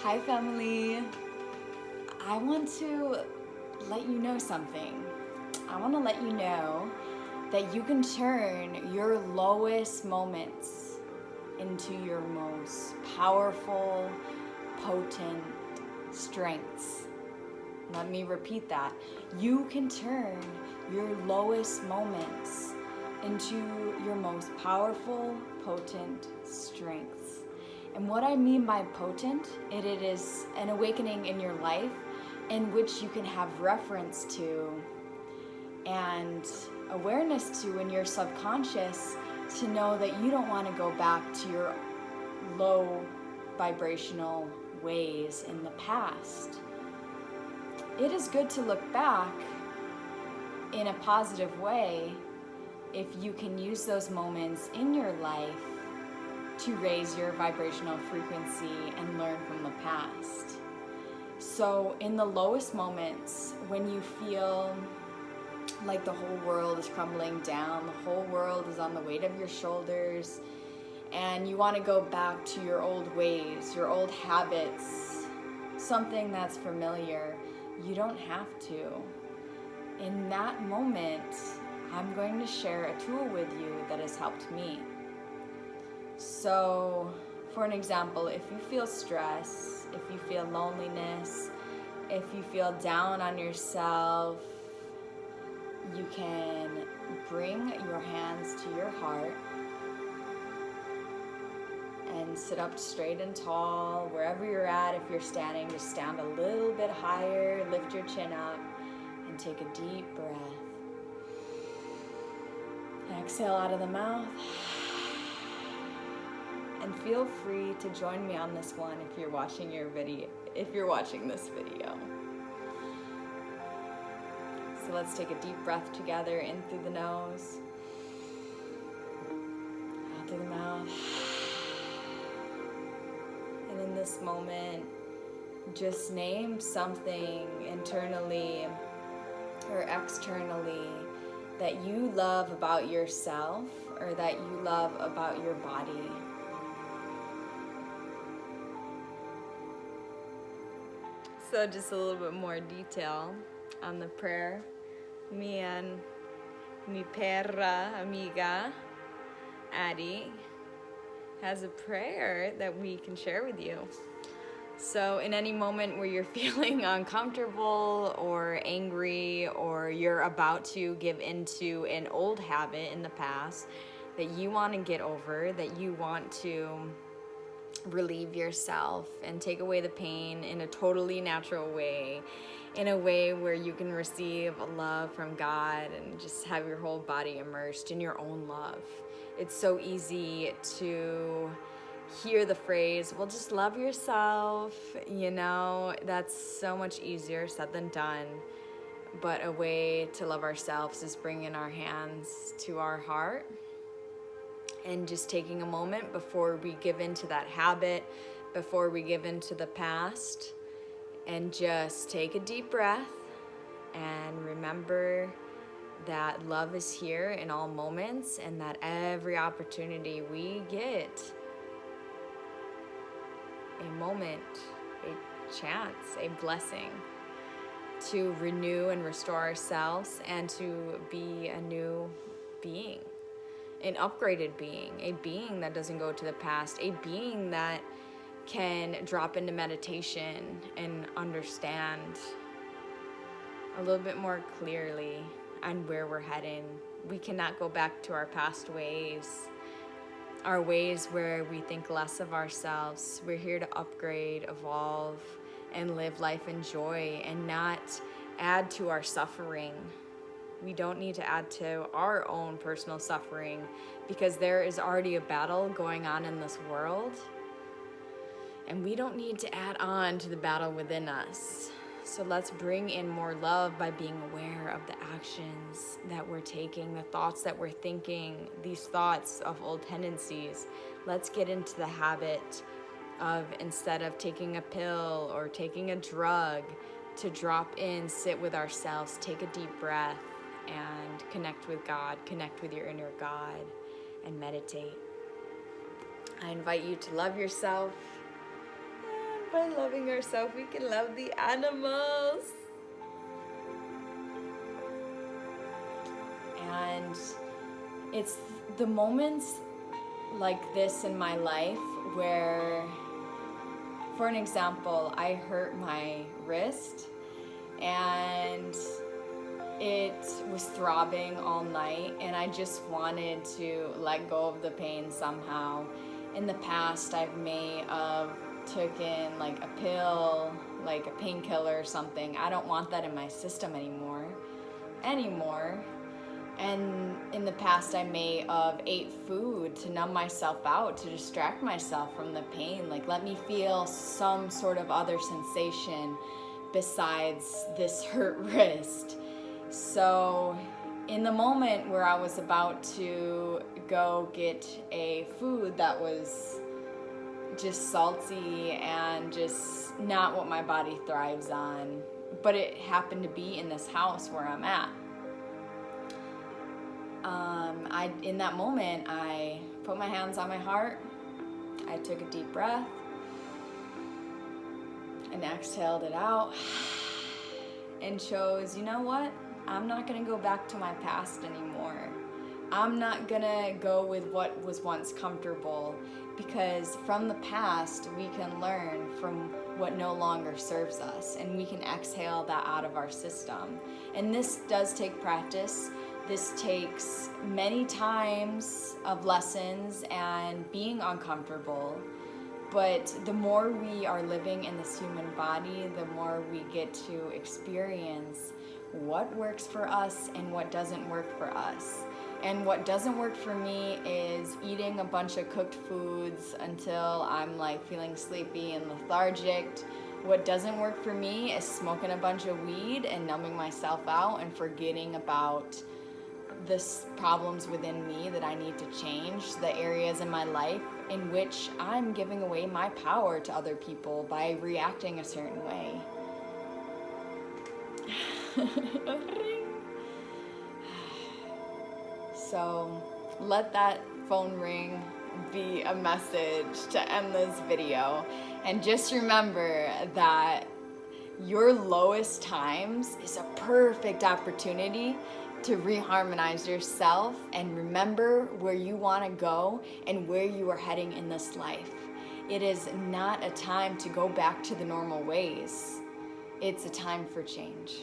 Hi family. I want to let you know something. I want to let you know that you can turn your lowest moments into your most powerful, potent strengths. Let me repeat that. You can turn your lowest moments into your most powerful, potent strengths. And what I mean by potent, it is an awakening in your life in which you can have reference to and awareness to in your subconscious to know that you don't want to go back to your low vibrational ways in the past. It is good to look back in a positive way if you can use those moments in your life to raise your vibrational frequency and learn from the past. So in the lowest moments, when you feel like the whole world is crumbling down, the whole world is on the weight of your shoulders, and you want to go back to your old ways, your old habits, something that's familiar, you don't have to. In that moment, I'm going to share a tool with you that has helped me. So, for an example, if you feel stress, if you feel loneliness, if you feel down on yourself, you can bring your hands to your heart and sit up straight and tall. Wherever you're at, if you're standing, just stand a little bit higher, lift your chin up, and take a deep breath. Exhale out of the mouth. And feel free to join me on this one if you're watching this video. So let's take a deep breath together, in through the nose, out through the mouth. And in this moment, just name something internally or externally that you love about yourself or that you love about your body. So just a little bit more detail on the prayer. Me and mi perra amiga, Addie, has a prayer that we can share with you. So in any moment where you're feeling uncomfortable or angry, or you're about to give into an old habit in the past that you want to get over, that you want to relieve yourself and take away the pain in a totally natural way, in a way where you can receive love from God and just have your whole body immersed in your own love. It's so easy to hear the phrase, well, just love yourself, that's so much easier said than done. But a way to love ourselves is bringing our hands to our heart and just taking a moment before we give into that habit, before we give into the past, and just take a deep breath and remember that love is here in all moments and that every opportunity we get, a moment, a chance, a blessing to renew and restore ourselves and to be a new being, an upgraded being, a being that doesn't go to the past, a being that can drop into meditation and understand a little bit more clearly on where we're heading. We cannot go back to our past ways, our ways where we think less of ourselves. We're here to upgrade, evolve, and live life in joy and not add to our suffering. We don't need to add to our own personal suffering because there is already a battle going on in this world, and we don't need to add on to the battle within us. So let's bring in more love by being aware of the actions that we're taking, the thoughts that we're thinking, these thoughts of old tendencies. Let's get into the habit of, instead of taking a pill or taking a drug, to drop in, sit with ourselves, take a deep breath, and connect with God, connect with your inner God, and meditate. I invite you to love yourself and by loving ourselves, we can love the animals. And it's the moments like this in my life where, for an example, I hurt my wrist and it was throbbing all night and I just wanted to let go of the pain somehow. In the past, I may have taken like a pill, like a painkiller or something. I don't want that in my system anymore. And in the past, I may have ate food to numb myself out, to distract myself from the pain. Like, let me feel some sort of other sensation besides this hurt wrist. So in the moment where I was about to go get a food that was just salty and just not what my body thrives on, but it happened to be in this house where I'm at. In that moment, I put my hands on my heart, I took a deep breath, and exhaled it out, and chose, you know what? I'm not gonna go back to my past anymore. I'm not gonna go with what was once comfortable, because from the past, we can learn from what no longer serves us, and we can exhale that out of our system. And this does take practice. This takes many times of lessons and being uncomfortable. But the more we are living in this human body, the more we get to experience what works for us and what doesn't work for us. And what doesn't work for me is eating a bunch of cooked foods until I'm like feeling sleepy and lethargic. What doesn't work for me is smoking a bunch of weed and numbing myself out and forgetting about the problems within me that I need to change, the areas in my life in which I'm giving away my power to other people by reacting a certain way. So let that phone ring be a message to end this video. And just remember that your lowest times is a perfect opportunity to reharmonize yourself and remember where you want to go and where you are heading in this life. It is not a time to go back to the normal ways. It's a time for change.